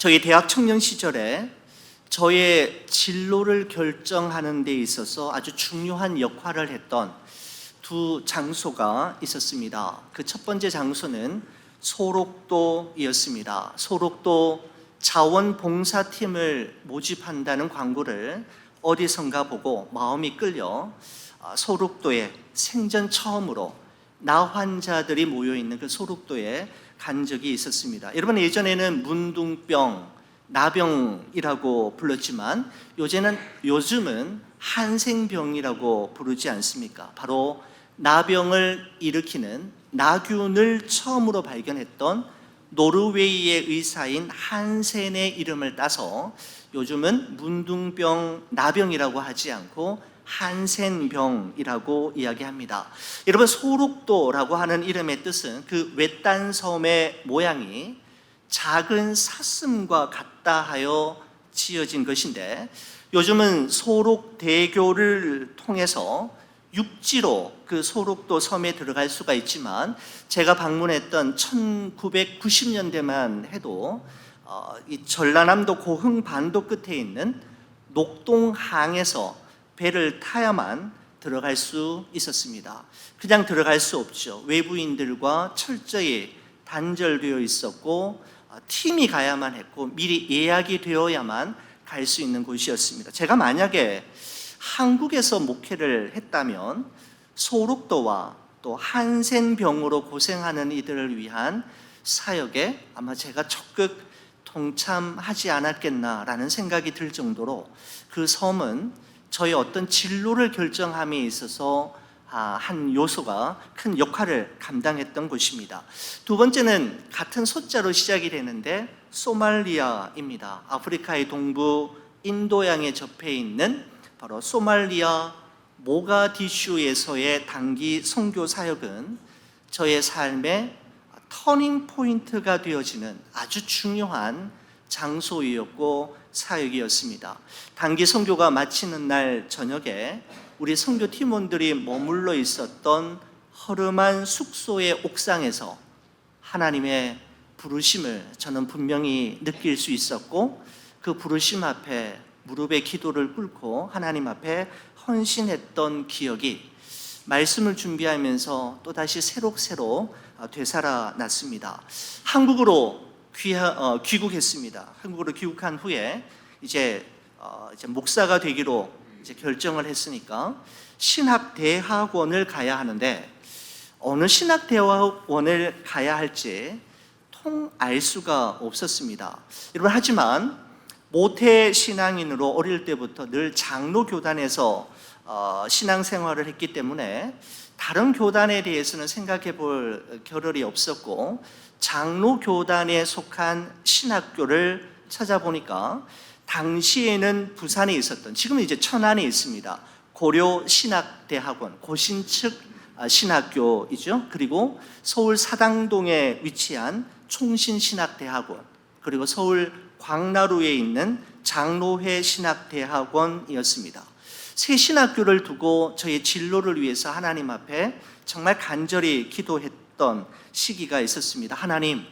저희 대학 청년 시절에 저의 진로를 결정하는 데 있어서 아주 중요한 역할을 했던 두 장소가 있었습니다. 그 첫 번째 장소는 소록도이었습니다. 소록도 자원봉사팀을 모집한다는 광고를 어디선가 보고 마음이 끌려 소록도에 생전 처음으로 나 환자들이 모여있는 그 소록도에 간 적이 있었습니다. 여러분, 예전에는 문둥병, 나병이라고 불렀지만 요즘은 한생병이라고 부르지 않습니까? 바로 나병을 일으키는 나균을 처음으로 발견했던 노르웨이의 의사인 한센의 이름을 따서 요즘은 문둥병, 나병이라고 하지 않고 한센병이라고 이야기합니다. 여러분, 소록도라고 하는 이름의 뜻은 그 외딴 섬의 모양이 작은 사슴과 같다 하여 지어진 것인데, 요즘은 소록대교를 통해서 육지로 그 소록도 섬에 들어갈 수가 있지만, 제가 방문했던 1990년대만 해도 이 전라남도 고흥 반도 끝에 있는 녹동항에서 배를 타야만 들어갈 수 있었습니다. 그냥 들어갈 수 없죠. 외부인들과 철저히 단절되어 있었고 팀이 가야만 했고 미리 예약이 되어야만 갈 수 있는 곳이었습니다. 제가 만약에 한국에서 목회를 했다면 소록도와 또 한센병으로 고생하는 이들을 위한 사역에 아마 제가 적극 동참하지 않았겠나라는 생각이 들 정도로 그 섬은 저의 어떤 진로를 결정함에 있어서 한 요소가 큰 역할을 감당했던 곳입니다. 두 번째는 같은 소자로 시작이 되는데 소말리아입니다. 아프리카의 동부 인도양에 접해 있는 바로 소말리아 모가디슈에서의 단기 선교 사역은 저의 삶의 터닝 포인트가 되어지는 아주 중요한 장소이었고 사역이었습니다. 단기 선교가 마치는 날 저녁에 우리 선교 팀원들이 머물러 있었던 허름한 숙소의 옥상에서 하나님의 부르심을 저는 분명히 느낄 수 있었고, 그 부르심 앞에 무릎에 기도를 꿇고 하나님 앞에 헌신했던 기억이 말씀을 준비하면서 또다시 새록새록 되살아났습니다. 한국으로 귀국했습니다. 한국으로 귀국한 후에 이제 목사가 되기로 이제 결정을 했으니까 신학대학원을 가야 하는데, 어느 신학대학원을 가야 할지 통 알 수가 없었습니다. 여러분, 하지만 모태 신앙인으로 어릴 때부터 늘 장로 교단에서 신앙생활을 했기 때문에 다른 교단에 대해서는 생각해 볼 겨를이 없었고, 장로 교단에 속한 신학교를 찾아보니까 당시에는 부산에 있었던, 지금은 이제 천안에 있습니다, 고려 신학대학원, 고신측 신학교이죠. 그리고 서울 사당동에 위치한 총신신학대학원, 그리고 서울 광나루에 있는 장로회 신학대학원이었습니다. 세 신학교를 두고 저의 진로를 위해서 하나님 앞에 정말 간절히 기도했던 시기가 있었습니다. 하나님,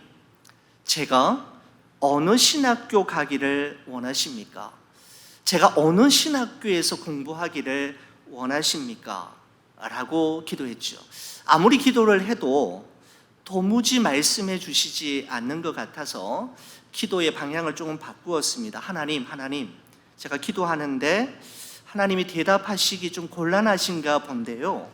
제가 어느 신학교 가기를 원하십니까? 제가 어느 신학교에서 공부하기를 원하십니까? 라고 기도했죠. 아무리 기도를 해도 도무지 말씀해 주시지 않는 것 같아서 기도의 방향을 조금 바꾸었습니다. 하나님, 제가 기도하는데 하나님이 대답하시기 좀 곤란하신가 본데요,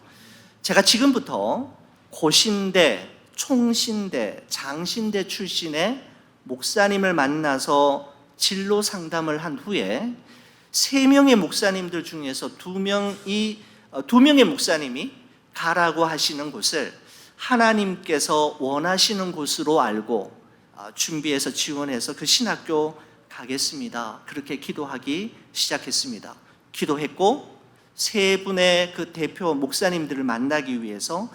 제가 지금부터 고신대, 총신대, 장신대 출신의 목사님을 만나서 진로 상담을 한 후에 3명의 목사님들 중에서 2명의 목사님이 가라고 하시는 곳을 하나님께서 원하시는 곳으로 알고 준비해서 지원해서 그 신학교 가겠습니다. 그렇게 기도하기 시작했습니다. 기도했고 3분의 그 대표 목사님들을 만나기 위해서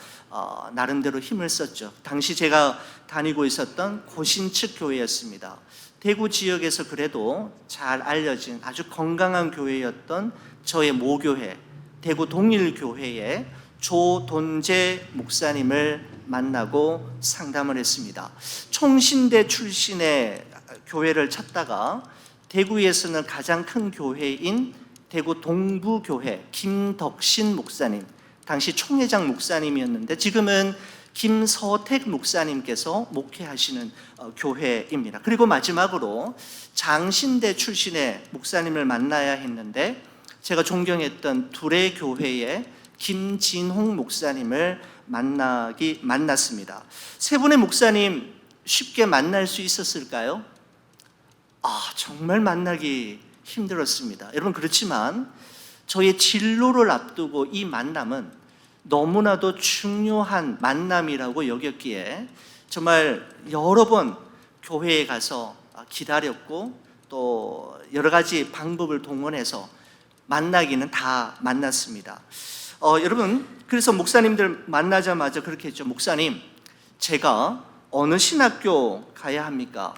나름대로 힘을 썼죠. 당시 제가 다니고 있었던 고신측 교회였습니다. 대구 지역에서 그래도 잘 알려진 아주 건강한 교회였던 저의 모교회, 대구 동일교회의 조돈재 목사님을 만나고 상담을 했습니다. 총신대 출신의 교회를 찾다가 대구에서는 가장 큰 교회인 대구 동부교회 김덕신 목사님, 당시 총회장 목사님이었는데 지금은 김서택 목사님께서 목회하시는 교회입니다. 그리고 마지막으로 장신대 출신의 목사님을 만나야 했는데 제가 존경했던 둘의 교회의 김진홍 목사님을 만났습니다. 세 분의 목사님 쉽게 만날 수 있었을까요? 정말 만나기 힘들었습니다. 여러분, 그렇지만 저의 진로를 앞두고 이 만남은 너무나도 중요한 만남이라고 여겼기에 정말 여러 번 교회에 가서 기다렸고 또 여러 가지 방법을 동원해서 만나기는 다 만났습니다. 여러분, 그래서 목사님들 만나자마자 그렇게 했죠. 목사님, 제가 어느 신학교 가야 합니까?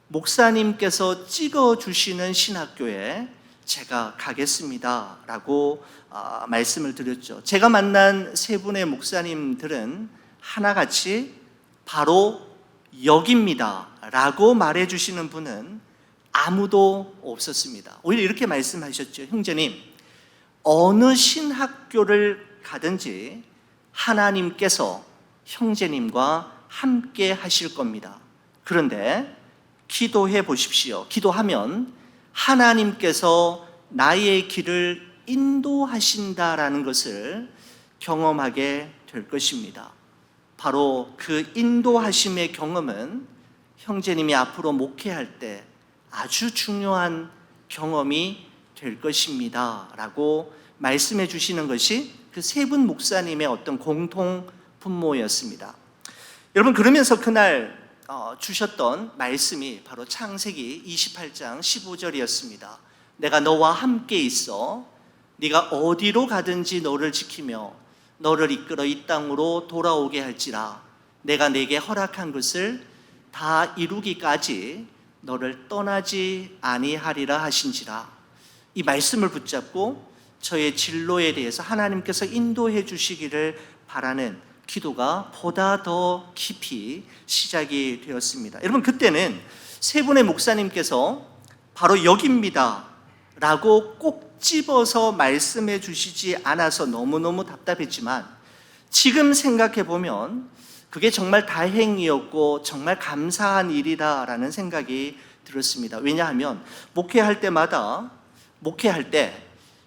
목사님께서 찍어주시는 신학교에 제가 가겠습니다 라고 말씀을 드렸죠. 제가 만난 세 분의 목사님들은 하나같이 바로 여기입니다 라고 말해주시는 분은 아무도 없었습니다. 오히려 이렇게 말씀하셨죠. 형제님, 어느 신학교를 가든지 하나님께서 형제님과 함께 하실 겁니다. 그런데 기도해 보십시오. 기도하면 하나님께서 나의 길을 인도하신다라는 것을 경험하게 될 것입니다. 바로 그 인도하심의 경험은 형제님이 앞으로 목회할 때 아주 중요한 경험이 될 것입니다 라고 말씀해 주시는 것이 그 세 분 목사님의 어떤 공통 분모였습니다. 여러분, 그러면서 그날 주셨던 말씀이 바로 창세기 28장 15절이었습니다. 내가 너와 함께 있어 네가 어디로 가든지 너를 지키며 너를 이끌어 이 땅으로 돌아오게 할지라 내가 네게 허락한 것을 다 이루기까지 너를 떠나지 아니하리라 하신지라. 이 말씀을 붙잡고 저의 진로에 대해서 하나님께서 인도해 주시기를 바라는 기도가 보다 더 깊이 시작이 되었습니다. 여러분, 그때는 세 분의 목사님께서 바로 여기입니다 라고 꼭 집어서 말씀해 주시지 않아서 너무너무 답답했지만 지금 생각해 보면 그게 정말 다행이었고 정말 감사한 일이다라는 생각이 들었습니다. 왜냐하면 목회할 때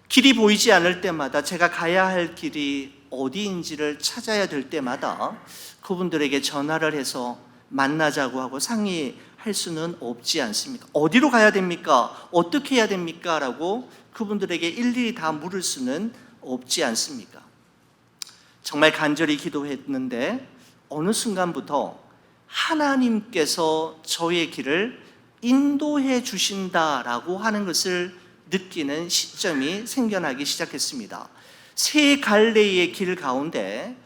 길이 보이지 않을 때마다 제가 가야 할 길이 어디인지를 찾아야 될 때마다 그분들에게 전화를 해서 만나자고 하고 상의할 수는 없지 않습니까? 어디로 가야 됩니까? 어떻게 해야 됩니까? 라고 그분들에게 일일이 다 물을 수는 없지 않습니까? 정말 간절히 기도했는데 어느 순간부터 하나님께서 저의 길을 인도해 주신다라고 하는 것을 느끼는 시점이 생겨나기 시작했습니다. 세 갈래의 길 가운데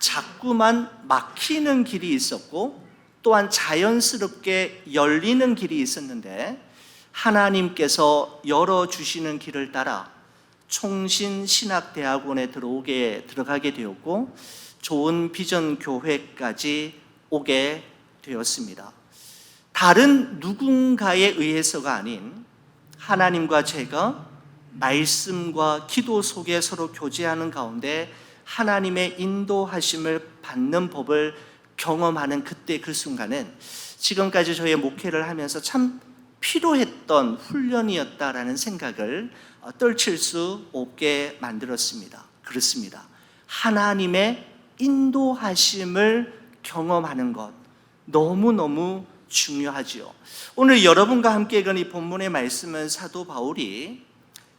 자꾸만 막히는 길이 있었고 또한 자연스럽게 열리는 길이 있었는데 하나님께서 열어주시는 길을 따라 총신신학대학원에 들어가게 되었고 좋은 비전 교회까지 오게 되었습니다. 다른 누군가에 의해서가 아닌 하나님과 제가 말씀과 기도 속에 서로 교제하는 가운데 하나님의 인도하심을 받는 법을 경험하는 그때 그 순간은 지금까지 저의 목회를 하면서 참 필요했던 훈련이었다라는 생각을 떨칠 수 없게 만들었습니다. 그렇습니다. 하나님의 인도하심을 경험하는 것 너무너무 중요하지요. 오늘 여러분과 함께 읽은 이 본문의 말씀은 사도 바울이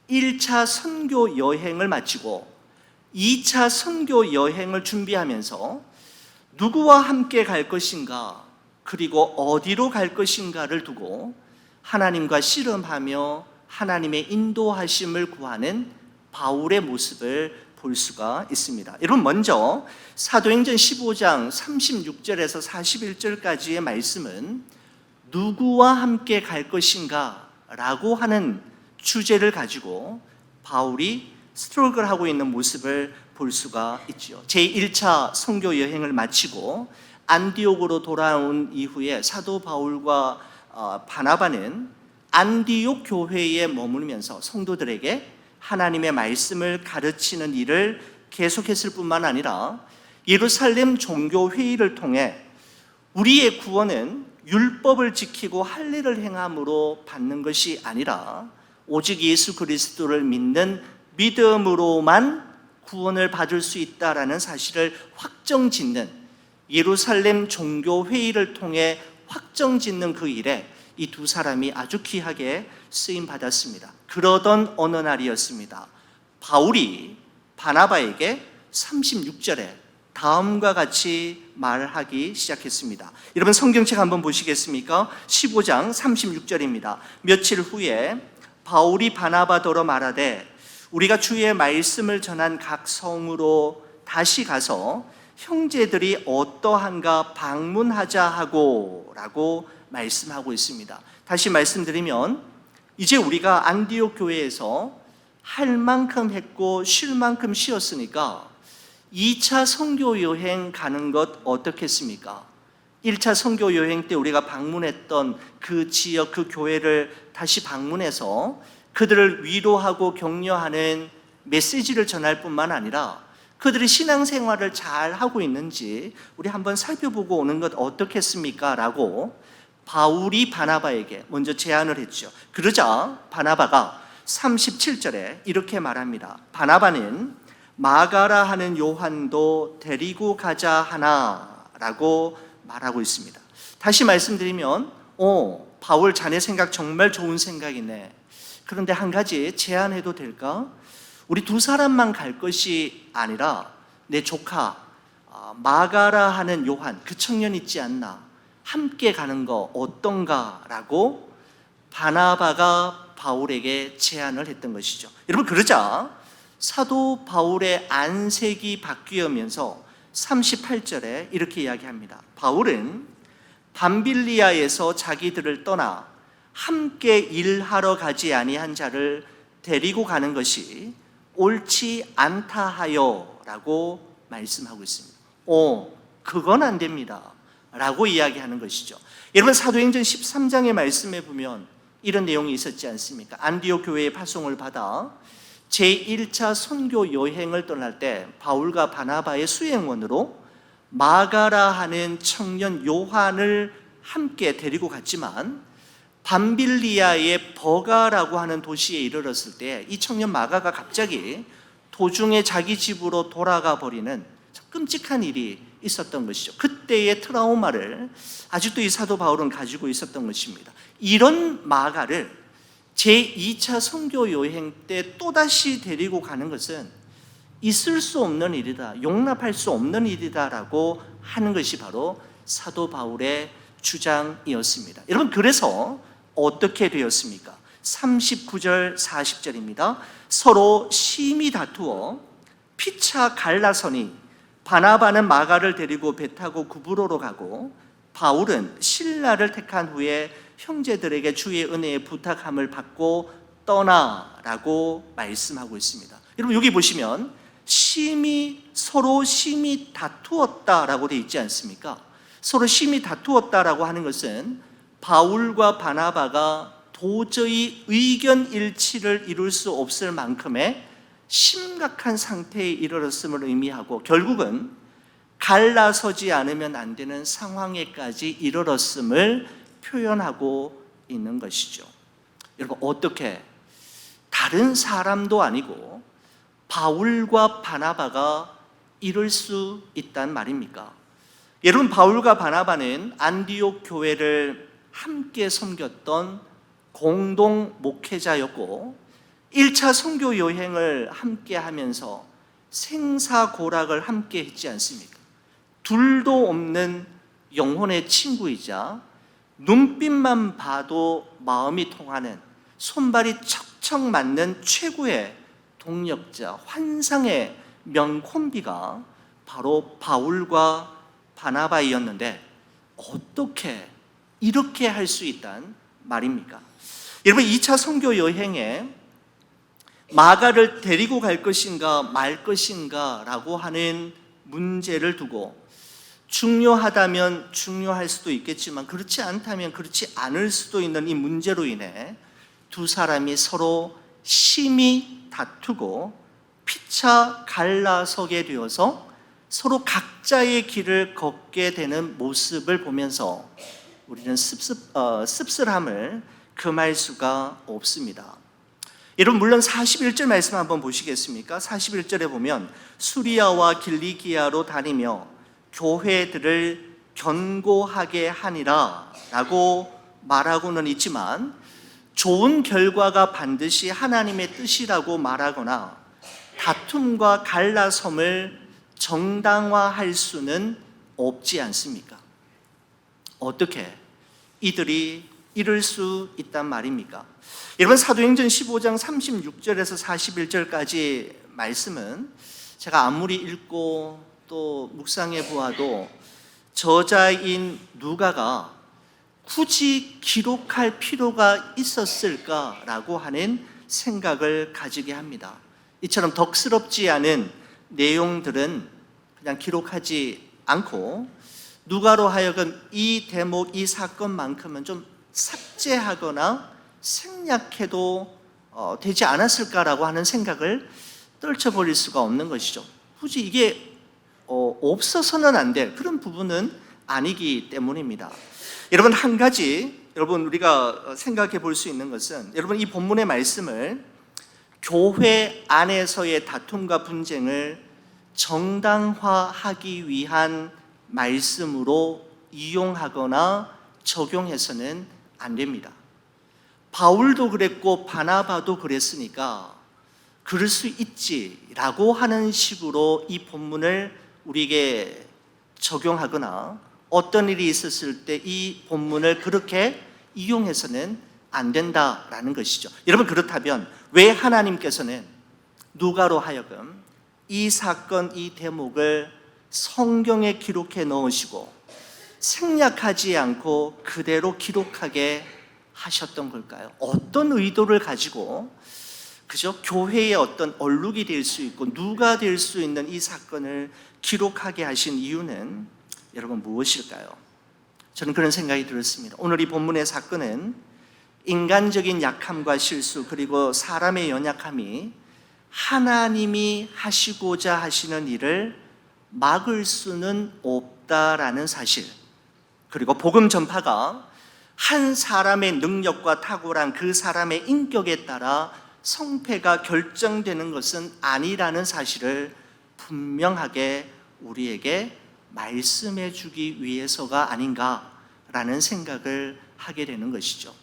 1차 선교 여행을 마치고 2차 선교 여행을 준비하면서 누구와 함께 갈 것인가 그리고 어디로 갈 것인가를 두고 하나님과 씨름하며 하나님의 인도하심을 구하는 바울의 모습을 볼 수가 있습니다. 여러분, 먼저 사도행전 15장 36절에서 41절까지의 말씀은 누구와 함께 갈 것인가 라고 하는 주제를 가지고 바울이 스트럭을 하고 있는 모습을 볼 수가 있죠. 제1차 선교 여행을 마치고 안디옥으로 돌아온 이후에 사도 바울과 바나바는 안디옥 교회에 머물면서 성도들에게 하나님의 말씀을 가르치는 일을 계속했을 뿐만 아니라 예루살렘 종교회의를 통해 우리의 구원은 율법을 지키고 할례를 행함으로 받는 것이 아니라 오직 예수 그리스도를 믿는 믿음으로만 구원을 받을 수 있다라는 사실을 확정짓는, 예루살렘 종교회의를 통해 확정짓는 그 일에 이 두 사람이 아주 귀하게 쓰임 받았습니다. 그러던 어느 날이었습니다. 바울이 바나바에게 36절에 다음과 같이 말하기 시작했습니다. 여러분 성경책 한번 보시겠습니까? 15장 36절입니다. 며칠 후에 바울이 바나바더러 말하되 우리가 주의 말씀을 전한 각 성으로 다시 가서 형제들이 어떠한가 방문하자 하고 라고 말씀하고 있습니다. 다시 말씀드리면 이제 우리가 안디옥 교회에서 할 만큼 했고 쉴 만큼 쉬었으니까 2차 선교 여행 가는 것 어떻겠습니까? 1차 선교 여행 때 우리가 방문했던 그 지역, 그 교회를 다시 방문해서 그들을 위로하고 격려하는 메시지를 전할 뿐만 아니라 그들이 신앙생활을 잘 하고 있는지 우리 한번 살펴보고 오는 것 어떻겠습니까? 라고 바울이 바나바에게 먼저 제안을 했죠. 그러자 바나바가 37절에 이렇게 말합니다. 바나바는 마가라 하는 요한도 데리고 가자 하나 라고 말하고 있습니다. 다시 말씀드리면 바울 자네 생각 정말 좋은 생각이네. 그런데 한 가지 제안해도 될까? 우리 두 사람만 갈 것이 아니라 내 조카 마가라 하는 요한, 그 청년 있지 않나? 함께 가는 거 어떤가? 라고 바나바가 바울에게 제안을 했던 것이죠. 여러분 그러자 사도 바울의 안색이 바뀌면서 38절에 이렇게 이야기합니다. 바울은 밤빌리아에서 자기들을 떠나 함께 일하러 가지 아니한 자를 데리고 가는 것이 옳지 않다 하여 라고 말씀하고 있습니다. 그건 안 됩니다 라고 이야기하는 것이죠. 여러분 사도행전 13장의 말씀에 보면 이런 내용이 있었지 않습니까? 안디옥 교회의 파송을 받아 제1차 선교 여행을 떠날 때 바울과 바나바의 수행원으로 마가라 하는 청년 요한을 함께 데리고 갔지만 밤빌리아의 버가라고 하는 도시에 이르렀을 때 이 청년 마가가 갑자기 도중에 자기 집으로 돌아가 버리는 끔찍한 일이 있었던 것이죠. 그때의 트라우마를 아직도 이 사도 바울은 가지고 있었던 것입니다. 이런 마가를 제2차 선교 여행 때 또다시 데리고 가는 것은 있을 수 없는 일이다, 용납할 수 없는 일이다라고 하는 것이 바로 사도 바울의 주장이었습니다. 여러분 그래서 어떻게 되었습니까? 39절 40절입니다. 서로 심히 다투어 피차 갈라서니 바나바는 마가를 데리고 배 타고 구브로로 가고 바울은 실라를 택한 후에 형제들에게 주의 은혜의 부탁함을 받고 떠나라고 말씀하고 있습니다. 여러분 여기 보시면 서로 심히 다투었다라고 되어 있지 않습니까? 서로 심히 다투었다라고 하는 것은 바울과 바나바가 도저히 의견 일치를 이룰 수 없을 만큼의 심각한 상태에 이르렀음을 의미하고 결국은 갈라서지 않으면 안 되는 상황에까지 이르렀음을 표현하고 있는 것이죠. 여러분 어떻게 다른 사람도 아니고 바울과 바나바가 이럴 수 있단 말입니까? 여러분 바울과 바나바는 안디옥 교회를 함께 섬겼던 공동 목회자였고 1차 선교 여행을 함께 하면서 생사고락을 함께 했지 않습니까? 둘도 없는 영혼의 친구이자 눈빛만 봐도 마음이 통하는 손발이 척척 맞는 최고의 동력자, 환상의 명콤비가 바로 바울과 바나바이었는데 어떻게 이렇게 할 수 있단 말입니까? 여러분 2차 선교 여행에 마가를 데리고 갈 것인가 말 것인가 라고 하는 문제를 두고 중요하다면 중요할 수도 있겠지만 그렇지 않다면 그렇지 않을 수도 있는 이 문제로 인해 두 사람이 서로 심히 다투고 피차 갈라서게 되어서 서로 각자의 길을 걷게 되는 모습을 보면서 우리는 씁쓸함을 금할 수가 없습니다. 여러분, 물론 41절 말씀 한번 보시겠습니까? 41절에 보면 수리아와 길리기아로 다니며 교회들을 견고하게 하니라 라고 말하고는 있지만 좋은 결과가 반드시 하나님의 뜻이라고 말하거나 다툼과 갈라섬을 정당화할 수는 없지 않습니까? 어떻게 이들이 이룰 수 있단 말입니까? 여러분, 사도행전 15장 36절에서 41절까지 말씀은 제가 아무리 읽고 또 묵상해 보아도 저자인 누가가 굳이 기록할 필요가 있었을까라고 하는 생각을 가지게 합니다. 이처럼 덕스럽지 않은 내용들은 그냥 기록하지 않고 누가로 하여금 이 대목, 이 사건만큼은 좀 삭제하거나 생략해도 되지 않았을까라고 하는 생각을 떨쳐버릴 수가 없는 것이죠. 굳이 이게 없어서는 안 될 그런 부분은 아니기 때문입니다. 여러분, 한 가지 우리가 생각해 볼 수 있는 것은 여러분, 이 본문의 말씀을 교회 안에서의 다툼과 분쟁을 정당화하기 위한 말씀으로 이용하거나 적용해서는 안 됩니다. 바울도 그랬고 바나바도 그랬으니까 그럴 수 있지라고 하는 식으로 이 본문을 우리에게 적용하거나 어떤 일이 있었을 때 이 본문을 그렇게 이용해서는 안 된다라는 것이죠. 여러분, 그렇다면 왜 하나님께서는 누가로 하여금 이 사건, 이 대목을 성경에 기록해 넣으시고 생략하지 않고 그대로 기록하게 하셨던 걸까요? 어떤 의도를 가지고 그저 교회의 어떤 얼룩이 될 수 있고 누가 될 수 있는 이 사건을 기록하게 하신 이유는 여러분 무엇일까요? 저는 그런 생각이 들었습니다. 오늘 이 본문의 사건은 인간적인 약함과 실수 그리고 사람의 연약함이 하나님이 하시고자 하시는 일을 막을 수는 없다라는 사실, 그리고 복음 전파가 한 사람의 능력과 탁월한 그 사람의 인격에 따라 성패가 결정되는 것은 아니라는 사실을 분명하게 우리에게 말씀해 주기 위해서가 아닌가라는 생각을 하게 되는 것이죠.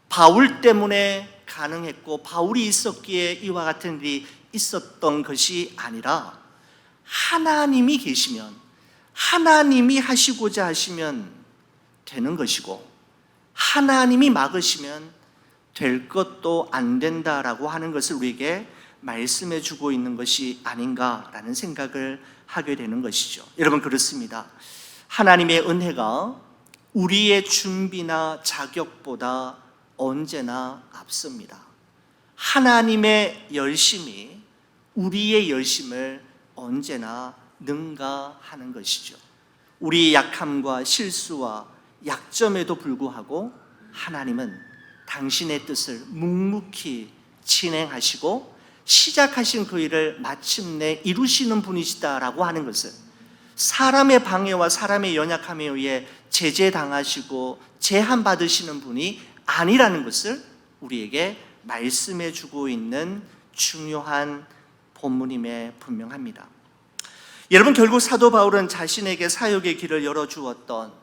바울 때문에 가능했고 바울이 있었기에 이와 같은 일이 있었던 것이 아니라 하나님이 계시면, 하나님이 하시고자 하시면 되는 것이고 하나님이 막으시면 될 것도 안 된다라고 하는 것을 우리에게 말씀해 주고 있는 것이 아닌가라는 생각을 하게 되는 것이죠. 여러분, 그렇습니다. 하나님의 은혜가 우리의 준비나 자격보다 언제나 앞섭니다. 하나님의 열심이 우리의 열심을 언제나 능가하는 것이죠. 우리의 약함과 실수와 약점에도 불구하고 하나님은 당신의 뜻을 묵묵히 진행하시고 시작하신 그 일을 마침내 이루시는 분이시다라고 하는 것은 사람의 방해와 사람의 연약함에 의해 제재당하시고 제한받으시는 분이 아니라는 것을 우리에게 말씀해 주고 있는 중요한 본문임에 분명합니다. 여러분, 결국 사도 바울은 자신에게 사역의 길을 열어주었던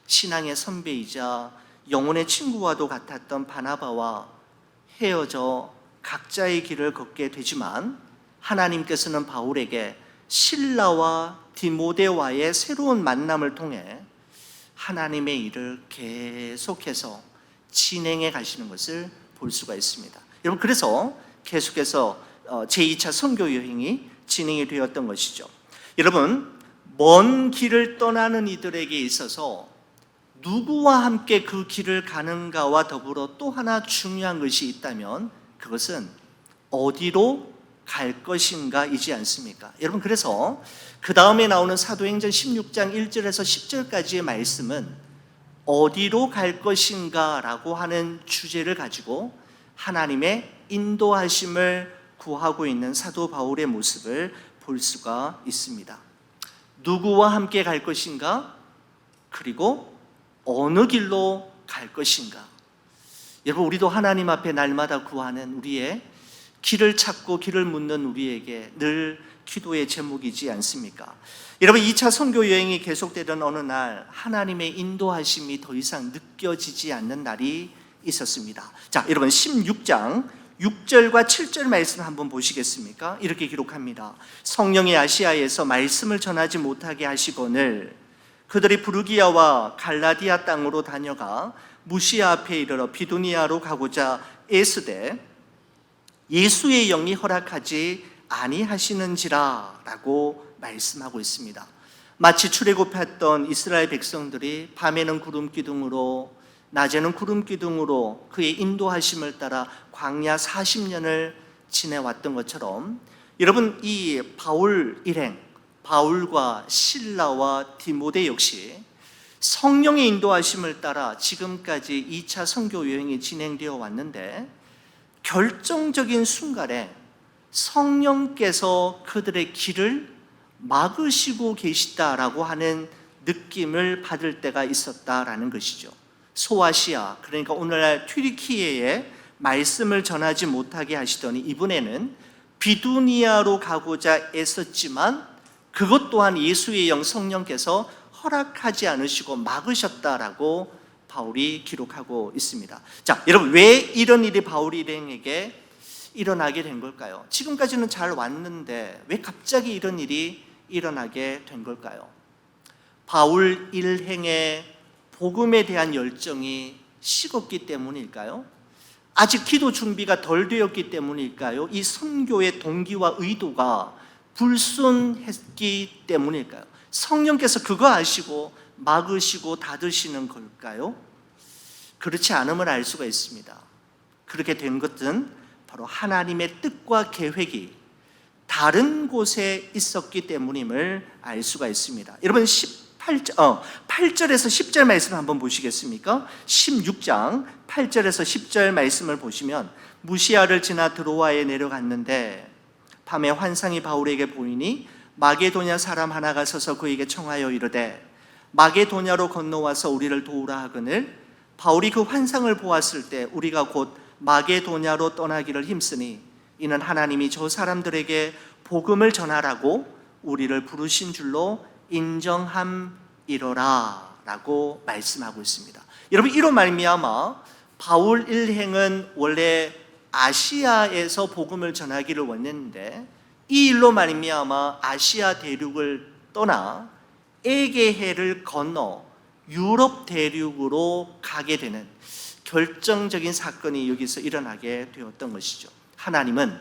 신앙의 선배이자 영혼의 친구와도 같았던 바나바와 헤어져 각자의 길을 걷게 되지만 하나님께서는 바울에게 실라와 디모데와의 새로운 만남을 통해 하나님의 일을 계속해서 진행해 가시는 것을 볼 수가 있습니다. 여러분, 그래서 계속해서 제2차 선교 여행이 진행이 되었던 것이죠. 여러분, 먼 길을 떠나는 이들에게 있어서 누구와 함께 그 길을 가는가와 더불어 또 하나 중요한 것이 있다면 그것은 어디로 갈 것인가이지 않습니까? 여러분, 그래서 그 다음에 나오는 사도행전 16장 1절에서 10절까지의 말씀은 어디로 갈 것인가라고 하는 주제를 가지고 하나님의 인도하심을 구하고 있는 사도 바울의 모습을 볼 수가 있습니다. 누구와 함께 갈 것인가? 그리고 어느 길로 갈 것인가? 여러분, 우리도 하나님 앞에 날마다 구하는 우리의 길을 찾고 길을 묻는 우리에게 늘 기도의 제목이지 않습니까? 여러분, 2차 선교 여행이 계속되던 어느 날 하나님의 인도하심이 더 이상 느껴지지 않는 날이 있었습니다. 자, 여러분, 16장 6절과 7절 말씀 한번 보시겠습니까? 이렇게 기록합니다. 성령이 아시아에서 말씀을 전하지 못하게 하시거늘 그들이 부르기아와 갈라디아 땅으로 다녀가 무시아 앞에 이르러 비두니아로 가고자 애쓰되 예수의 영이 허락하지 아니하시는지라 라고 말씀하고 있습니다. 마치 출애굽했던 이스라엘 백성들이 밤에는 구름 기둥으로 낮에는 구름 기둥으로 그의 인도하심을 따라 광야 40년을 지내왔던 것처럼 여러분, 이 바울 일행, 바울과 실라와 디모데 역시 성령의 인도하심을 따라 지금까지 2차 선교 여행이 진행되어 왔는데 결정적인 순간에 성령께서 그들의 길을 막으시고 계시다라고 하는 느낌을 받을 때가 있었다라는 것이죠. 소아시아, 그러니까 오늘날 튀르키예에 말씀을 전하지 못하게 하시더니 이번에는 비두니아로 가고자 애썼지만 그것 또한 예수의 영 성령께서 허락하지 않으시고 막으셨다라고 바울이 기록하고 있습니다. 자, 여러분, 왜 이런 일이 바울 일행에게 일어나게 된 걸까요? 지금까지는 잘 왔는데 왜 갑자기 이런 일이 일어나게 된 걸까요? 바울 일행의 복음에 대한 열정이 식었기 때문일까요? 아직 기도 준비가 덜 되었기 때문일까요? 이 선교의 동기와 의도가 불순했기 때문일까요? 성령께서 그거 아시고 막으시고 닫으시는 걸까요? 그렇지 않음을 알 수가 있습니다. 그렇게 된 것은 바로 하나님의 뜻과 계획이 다른 곳에 있었기 때문임을 알 수가 있습니다. 여러분, 8절에서 10절 말씀 한번 보시겠습니까? 16장 8절에서 10절 말씀을 보시면 무시아를 지나 드로아에 내려갔는데 밤에 환상이 바울에게 보이니 마게도냐 사람 하나가 서서 그에게 청하여 이르되 마게도냐로 건너와서 우리를 도우라 하거늘 바울이 그 환상을 보았을 때 우리가 곧 마게도냐로 떠나기를 힘쓰니 이는 하나님이 저 사람들에게 복음을 전하라고 우리를 부르신 줄로 인정함이로라 라고 말씀하고 있습니다. 여러분, 이로 말미암아 바울 일행은 원래 아시아에서 복음을 전하기를 원했는데 이 일로 말미암아 아시아 대륙을 떠나 에게해를 건너 유럽 대륙으로 가게 되는 결정적인 사건이 여기서 일어나게 되었던 것이죠. 하나님은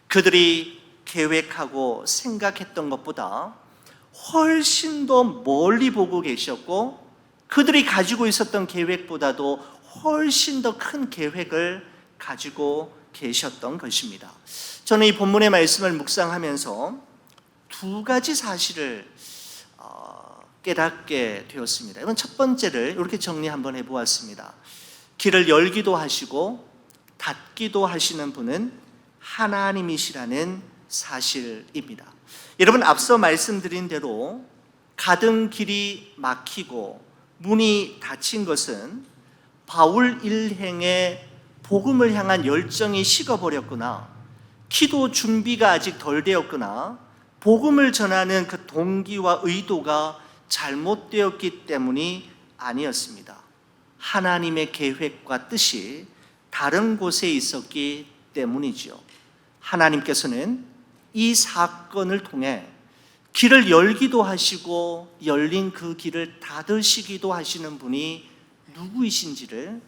그들이 계획하고 생각했던 것보다 훨씬 더 멀리 보고 계셨고 그들이 가지고 있었던 계획보다도 훨씬 더 큰 계획을 가지고 계셨던 것입니다. 저는 이 본문의 말씀을 묵상하면서 두 가지 사실을 깨닫게 되었습니다. 이건 첫 번째를 이렇게 정리 한번 해보았습니다. 길을 열기도 하시고 닫기도 하시는 분은 하나님이시라는 사실입니다. 여러분, 앞서 말씀드린 대로 가던 길이 막히고 문이 닫힌 것은 바울 일행의 복음을 향한 열정이 식어버렸거나 기도 준비가 아직 덜 되었거나 복음을 전하는 그 동기와 의도가 잘못되었기 때문이 아니었습니다. 하나님의 계획과 뜻이 다른 곳에 있었기 때문이죠. 하나님께서는 이 사건을 통해 길을 열기도 하시고 열린 그 길을 닫으시기도 하시는 분이 누구이신지를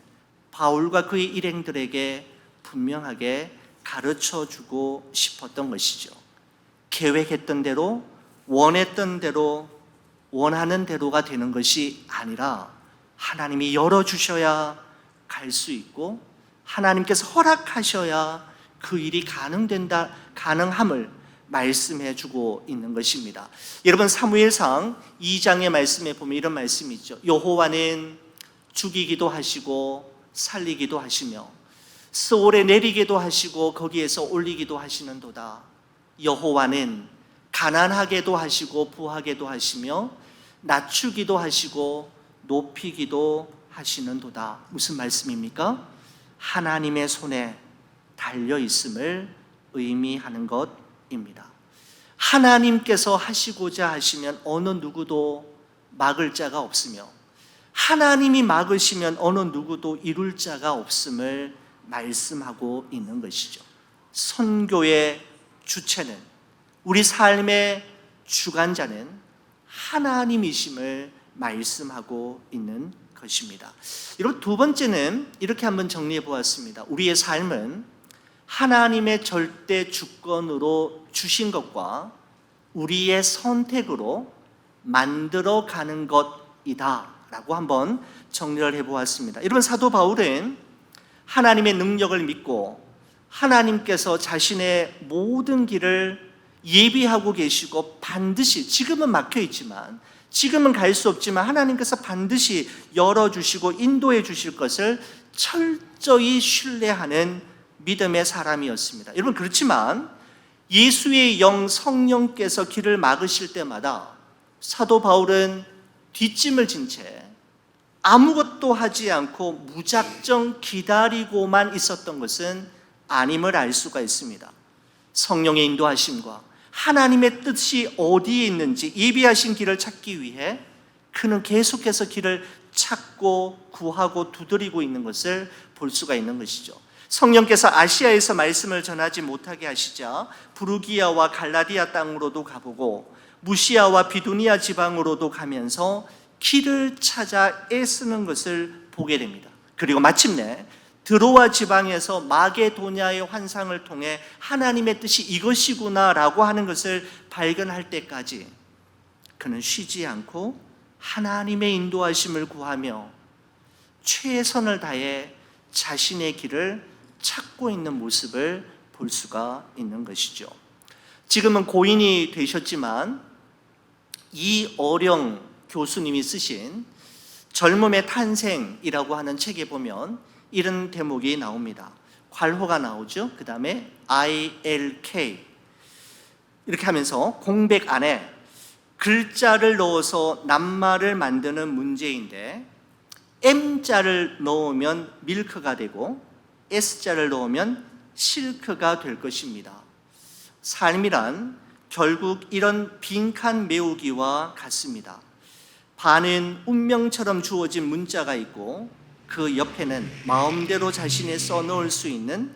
바울과 그의 일행들에게 분명하게 가르쳐주고 싶었던 것이죠. 계획했던 대로, 원했던 대로, 원하는 대로가 되는 것이 아니라 하나님이 열어주셔야 갈 수 있고 하나님께서 허락하셔야 그 일이 가능함을 말씀해 주고 있는 것입니다. 여러분, 사무엘상 2장의 말씀에 보면 이런 말씀이 있죠. 여호와는 죽이기도 하시고 살리기도 하시며 스올에 내리기도 하시고 거기에서 올리기도 하시는도다. 여호와는 가난하게도 하시고 부하게도 하시며 낮추기도 하시고 높이기도 하시는도다. 무슨 말씀입니까? 하나님의 손에 달려 있음을 의미하는 것입니다. 하나님께서 하시고자 하시면 어느 누구도 막을 자가 없으며 하나님이 막으시면 어느 누구도 이룰 자가 없음을 말씀하고 있는 것이죠. 선교의 주체는, 우리 삶의 주관자는 하나님이심을 말씀하고 있는 것입니다. 여러분, 두 번째는 이렇게 한번 정리해 보았습니다. 우리의 삶은 하나님의 절대 주권으로 주신 것과 우리의 선택으로 만들어가는 것이다 라고 한번 정리를 해보았습니다. 여러분, 사도 바울은 하나님의 능력을 믿고 하나님께서 자신의 모든 길을 예비하고 계시고 반드시, 지금은 막혀 있지만, 지금은 갈 수 없지만 하나님께서 반드시 열어주시고 인도해 주실 것을 철저히 신뢰하는 믿음의 사람이었습니다. 여러분, 그렇지만 예수의 영 성령께서 길을 막으실 때마다 사도 바울은 뒷짐을 진 채 아무것도 하지 않고 무작정 기다리고만 있었던 것은 아님을 알 수가 있습니다. 성령의 인도하심과 하나님의 뜻이 어디에 있는지 예비하신 길을 찾기 위해 그는 계속해서 길을 찾고 구하고 두드리고 있는 것을 볼 수가 있는 것이죠. 성령께서 아시아에서 말씀을 전하지 못하게 하시자 부르기아와 갈라디아 땅으로도 가보고 무시아와 비두니아 지방으로도 가면서 길을 찾아 애쓰는 것을 보게 됩니다. 그리고 마침내 드로아 지방에서 마게도냐의 환상을 통해 하나님의 뜻이 이것이구나라고 하는 것을 발견할 때까지 그는 쉬지 않고 하나님의 인도하심을 구하며 최선을 다해 자신의 길을 찾고 있는 모습을 볼 수가 있는 것이죠. 지금은 고인이 되셨지만 이어령 교수님이 쓰신 젊음의 탄생이라고 하는 책에 보면 이런 대목이 나옵니다. 괄호가 나오죠. 그 다음에 ILK 이렇게 하면서 공백 안에 글자를 넣어서 낱말을 만드는 문제인데 M자를 넣으면 밀크가 되고 S자를 넣으면 실크가 될 것입니다. 삶이란 결국 이런 빈칸 메우기와 같습니다. 반은 운명처럼 주어진 문자가 있고 그 옆에는 마음대로 자신이 써놓을 수 있는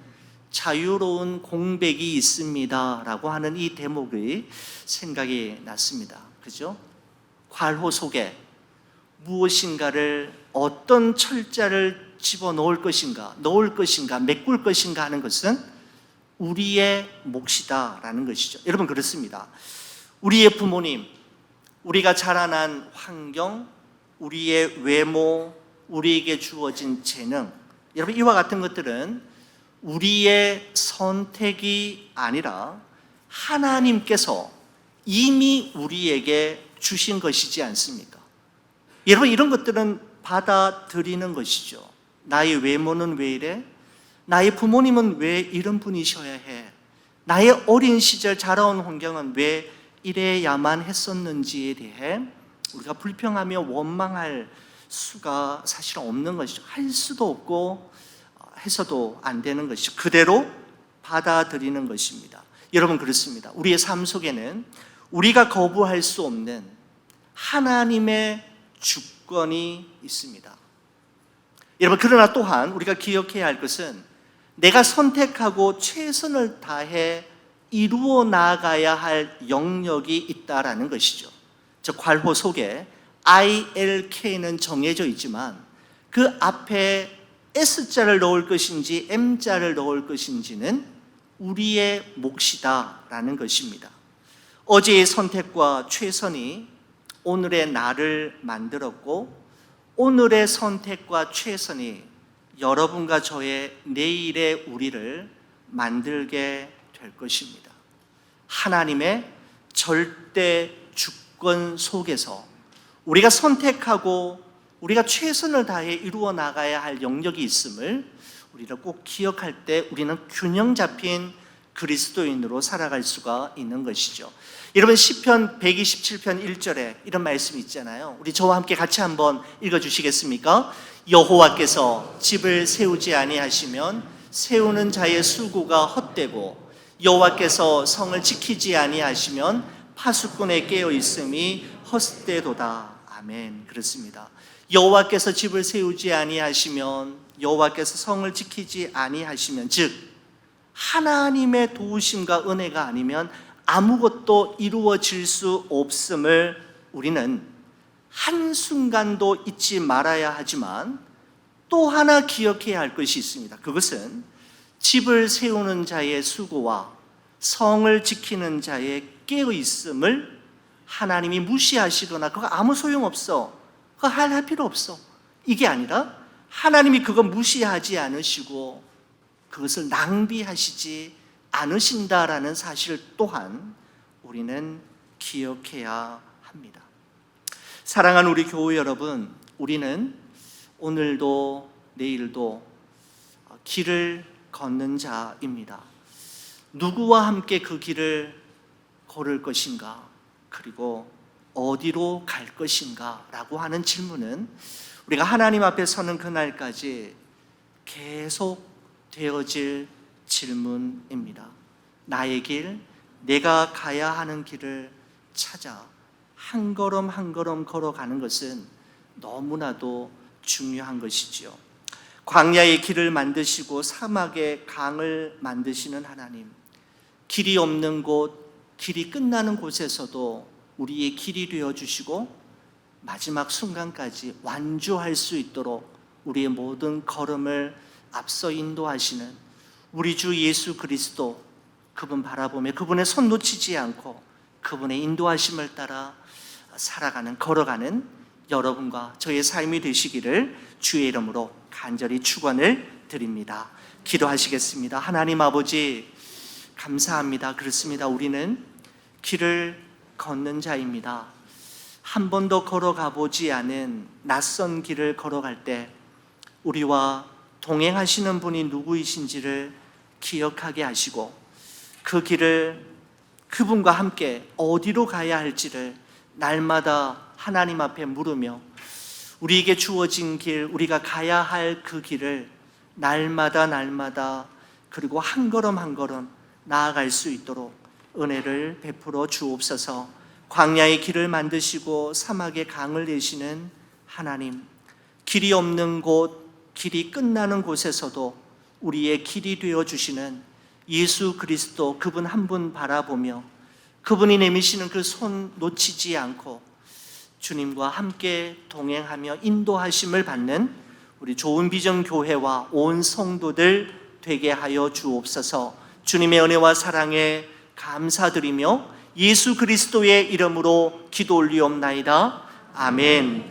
자유로운 공백이 있습니다 라고 하는 이 대목의 생각이 났습니다. 그죠? 괄호 속에 무엇인가를, 어떤 철자를 집어넣을 것인가, 메꿀 것인가 하는 것은 우리의 몫이다 라는 것이죠. 여러분, 그렇습니다. 우리의 부모님, 우리가 자라난 환경, 우리의 외모, 우리에게 주어진 재능, 여러분, 이와 같은 것들은 우리의 선택이 아니라 하나님께서 이미 우리에게 주신 것이지 않습니까? 여러분, 이런 것들은 받아들이는 것이죠. 나의 외모는 왜 이래? 나의 부모님은 왜 이런 분이셔야 해? 나의 어린 시절 자라온 환경은 왜 이래야만 했었는지에 대해 우리가 불평하며 원망할 수가 사실 없는 것이죠. 할 수도 없고 해서도 안 되는 것이죠. 그대로 받아들이는 것입니다. 여러분, 그렇습니다. 우리의 삶 속에는 우리가 거부할 수 없는 하나님의 주권이 있습니다. 여러분, 그러나 또한 우리가 기억해야 할 것은 내가 선택하고 최선을 다해 이루어 나가야 할 영역이 있다라는 것이죠. 저 괄호 속에 ILK는 정해져 있지만 그 앞에 S자를 넣을 것인지 M자를 넣을 것인지는 우리의 몫이다라는 것입니다. 어제의 선택과 최선이 오늘의 나를 만들었고 오늘의 선택과 최선이 여러분과 저의 내일의 우리를 만들게 될 것입니다. 하나님의 절대 주권 속에서 우리가 선택하고 우리가 최선을 다해 이루어 나가야 할 영역이 있음을 우리가 꼭 기억할 때 우리는 균형 잡힌 그리스도인으로 살아갈 수가 있는 것이죠. 여러분, 시편 127편 1절에 이런 말씀이 있잖아요. 우리 저와 함께 같이 한번 읽어주시겠습니까? 여호와께서 집을 세우지 아니하시면 세우는 자의 수고가 헛되고 여호와께서 성을 지키지 아니하시면 파수꾼의 깨어 있음이 헛되도다. 아멘. 그렇습니다. 여호와께서 집을 세우지 아니하시면, 여호와께서 성을 지키지 아니하시면, 즉 하나님의 도우심과 은혜가 아니면 아무것도 이루어질 수 없음을 우리는 한순간도 잊지 말아야 하지만 또 하나 기억해야 할 것이 있습니다. 그것은 집을 세우는 자의 수고와 성을 지키는 자의 깨어 있음을 하나님이 무시하시거나 그거 아무 소용없어, 그거 할 필요 없어, 이게 아니라 하나님이 그거 무시하지 않으시고 그것을 낭비하시지 않으신다라는 사실 또한 우리는 기억해야 합니다. 사랑하는 우리 교회 여러분, 우리는 오늘도 내일도 길을 걷는 자입니다. 누구와 함께 그 길을 걸을 것인가, 그리고 어디로 갈 것인가 라고 하는 질문은 우리가 하나님 앞에 서는 그날까지 계속 되어질 질문입니다. 나의 길, 내가 가야 하는 길을 찾아 한 걸음 한 걸음 걸어가는 것은 너무나도 중요한 것이지요. 광야의 길을 만드시고 사막의 강을 만드시는 하나님, 길이 없는 곳, 길이 끝나는 곳에서도 우리의 길이 되어주시고 마지막 순간까지 완주할 수 있도록 우리의 모든 걸음을 앞서 인도하시는 우리 주 예수 그리스도, 그분 바라보며 그분의 손 놓치지 않고 그분의 인도하심을 따라 살아가는, 걸어가는 여러분과 저의 삶이 되시기를 주의 이름으로 간절히 축원을 드립니다. 기도하시겠습니다. 하나님 아버지, 감사합니다. 그렇습니다. 우리는 길을 걷는 자입니다. 한 번도 걸어가 보지 않은 낯선 길을 걸어갈 때 우리와 동행하시는 분이 누구이신지를 기억하게 하시고 그 길을 그분과 함께 어디로 가야 할지를 날마다 하나님 앞에 물으며 우리에게 주어진 길, 우리가 가야 할 그 길을 날마다 그리고 한 걸음 한 걸음 나아갈 수 있도록 은혜를 베풀어 주옵소서. 광야의 길을 만드시고 사막의 강을 내시는 하나님, 길이 없는 곳, 길이 끝나는 곳에서도 우리의 길이 되어주시는 예수 그리스도, 그분 한 분 바라보며 그분이 내미시는 그 손 놓치지 않고 주님과 함께 동행하며 인도하심을 받는 우리 좋은 비전 교회와 온 성도들 되게 하여 주옵소서. 주님의 은혜와 사랑에 감사드리며 예수 그리스도의 이름으로 기도 올리옵나이다. 아멘.